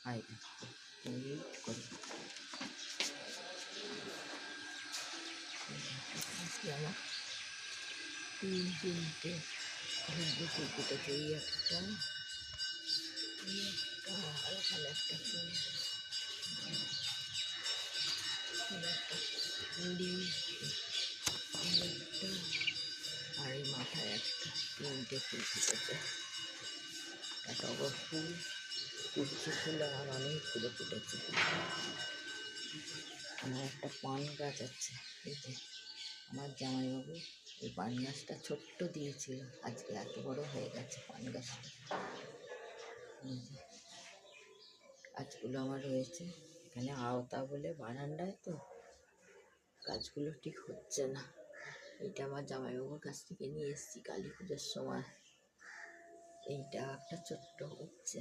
High wait করো। আমার তিনটে ঢুকবো ফুলকুটেছে। এই একটা আর ওখানে একটা ফুল, একটা কুড়ি, একটা আর এই মাথায় একটা, তিনটে ফুল ফুটেছে। একটা টগর ফুল, কুচি ফুল আর অনেকগুলো ফুটেছে। আমার একটা পান গাছ আছে, এই যে আমার জামাইবাবু এই পান গাছটা ছোট্ট দিয়েছিল, আজকে এত বড় হয়ে গেছে পান গাছটা। গাছগুলো আমার রয়েছে এখানে আওতা বলে বারান্দায়, তো গাছগুলো ঠিক হচ্ছে না। এইটা আমার জামাইবাবুর কাছ থেকে নিয়ে এসেছি কালী পুজোর সময়। এইটা একটা ছোট্ট হচ্ছে।